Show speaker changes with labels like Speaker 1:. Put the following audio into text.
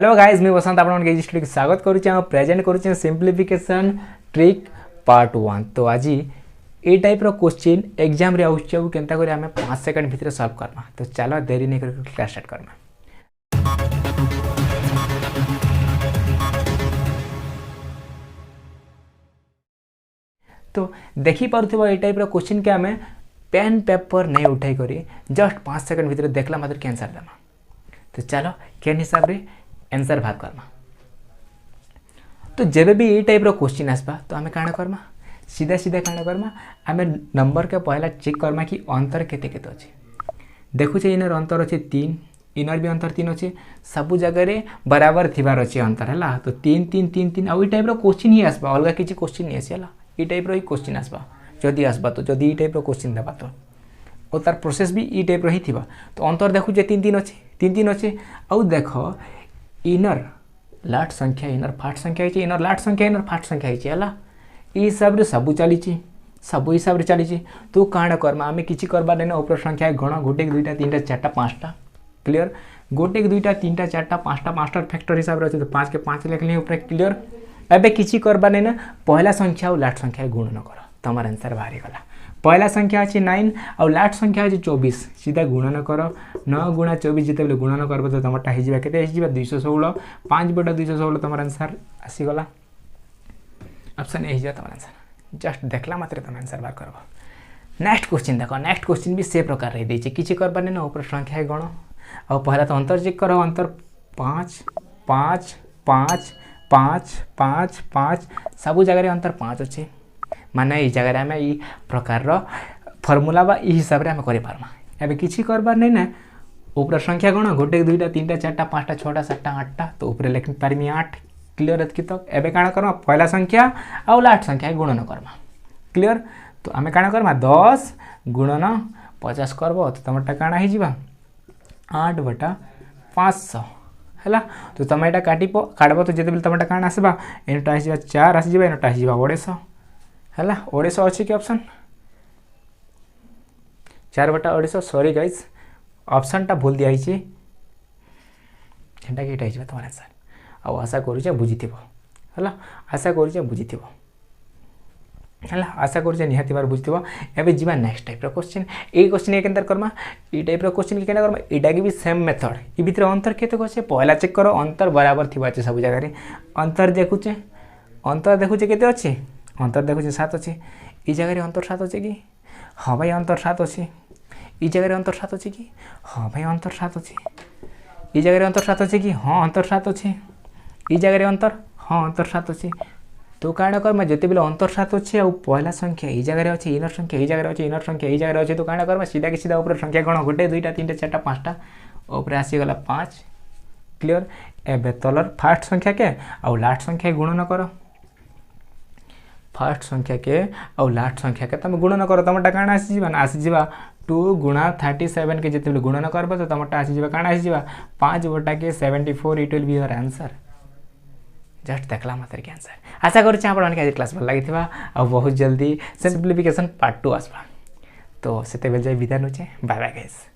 Speaker 1: Hello guys मैं बसंत आपके studio स्वागत करुचे प्रेजेंट करुचे सिंप्लिफिकेशन ट्रिक पार्ट 1। तो आज ये टाइप रो क्वेश्चन एग्जाम रे आउछ केनता करी हमें 5 सेकंड भीतर सॉल्व करना। तो चलो देरी नहीं करके क्लास स्टार्ट करना। तो देखि पारुथिबो ये टाइप रो क्वेश्चन के हमें पेन पेपर नहीं उठाई करी जस्ट 5 सेकंड भीतर देखला मात्र के आंसर देमा। तो चलो केन हिसाब रे आंसर बाहर करना। तो जब भी ये टाइप रो क्वेश्चन आसबा तो आमे काना करमा सीधा सीधा काना करमा आमे नंबर के पहला चेक करमा कि अंतर केते केते अछि। देखु छे इनर अंतर अछि 3, इनर भी अंतर 3 अछि, सब जगह रे बराबर थिबार अछि अंतर हला। तो 3 3 3 3 आ ई टाइप रो क्वेश्चन ही आसबा, अलगा किछि क्वेश्चन नहीं आसी हला। ई टाइप रो ही क्वेश्चन आसबा जदी आसबा तो जदी ई टाइप रो क्वेश्चन देबा तो और तार प्रोसेस भी ई टाइप रो ही थिबा। तो अंतर देखु जे 3 3 अछि 3 3 अछि आ देखो इनर लाट संख्या इनर फास्ट संख्या है, इनर लाट संख्या इनर फास्ट संख्या है हिसाब रे सब चली सब हिसाब रे चली। तो काण करमा आमे किछि करबा नै ऊपर संख्या गण गोटे 2 3 4 5 क्लियर। गोटे 2 3 4 5 फैक्टर हिसाब रे तो 5 के 5 लिखले ऊपर क्लियर। एबे किछि करबा नै पहला संख्या और लाट संख्या गुण न कर तमर आंसर बाहरी गला। पहला संख्या अछि 9 और लाट संख्या अछि 24, सीधा गुणन कर 9 गुणा 24 जिते गुणन करबो तो तमरटा हे जिबा केते हे जिबा 216 5 बटा 216 तमर आंसर आसी गला। ऑप्शन ए हिजा तमर आंसर जस्ट देखला मात्र तम आंसर बार करबो। नेक्स्ट क्वेश्चन देखो, नेक्स्ट क्वेश्चन भी से प्रकार रे दैछि किछि करबा नै ऊपर संख्या गण और पहला तो अंतर चेक करो। अंतर 5 5 5 5 5 5 सब जगह रे अंतर 5 अछि माने ई जगह आम ई प्रकार फर्मूला बा ई हिसाब रे आम करि पारमा। एबे किछि करबार नै ना ऊपर संख्या गण गोटे 2 3 4 5 6 7 8 तो ऊपर लिख पारमी 8 क्लियर एतकी तक। एबे काना करमा पहला संख्या और लास्ट संख्या गुणन करमा क्लियर। तो आमे काना करमा 10 गुणन 50 करबो तो तमटा काना हे जिबा 8 बटा 500 हैला। तो तम एटा काटबो तो जेते तमटा काना आसबा एनटा हे जिबा 4 आसी जिबा एनटा हे जिबा 150 हैला। 150 अछि कि ऑप्शन 4 बटा 150 सॉरी गाइस ऑप्शन टा भूल दिया हिची एंटा केटा हिची तमर आंसर आ आशा करूचे बुझिथिबो हैला। आशा करूचे बुझिथिबो हैला, आशा करूचे निहाती बार बुझिथिबो। एबे जीवा नेक्स्ट टाइप रो क्वेश्चन। ए क्वेश्चन के केनतर करमा ई टाइप रो क्वेश्चन के केना करमा एटा के भी सेम मेथड ई भीतर अंतर केते कोसे पहला चेक करो अंतर बराबर थिबा छै सब जगह रे अंतर देखुचे केते अछि अंतर देखुचे 7 अछि ई जगह रे अंतर 7 अछि कि हां भाई अंतर 7 अछि ई जगह रे अंतर 7 अछि कि हां भाई अंतर 7 अछि ई जगह रे अंतर 7 अछि कि हां अंतर 7 अछि ई जगह रे अंतर हां अंतर 7 अछि। तो काण कर जते बेले अंतर 7 अछि आ पहला संख्या ई जगह रे अछि इनर संख्या ई जगह रे अछि इनर संख्या ई जगह रे अछि तो काण कर सीधा के सीधा ऊपर संख्या गण गोटे 2 3 4 5 ऊपर आसी गला 5 क्लियर। एबे तलर फास्ट संख्या के आ लास्ट संख्या गुणन करो फास्ट संख्या के और लास्ट संख्या के तुम गुणन करो तमटा काना आसी जिबा ना आसी जिबा 2 गुणा 37 के जेते गुणन करबो तो तमटा आसी जिबा काना आसी जिबा 5 बटा के 74 it will be your answer just देखला मात्र के आंसर। आशा करू छी आपण के क्लास भल लागिथिबा आ बहुत जल्दी सिंप्लिफिकेशन पार्ट 2 आसबा। तो सेते बेल जाय विदा नोचे बाय बाय गाइस।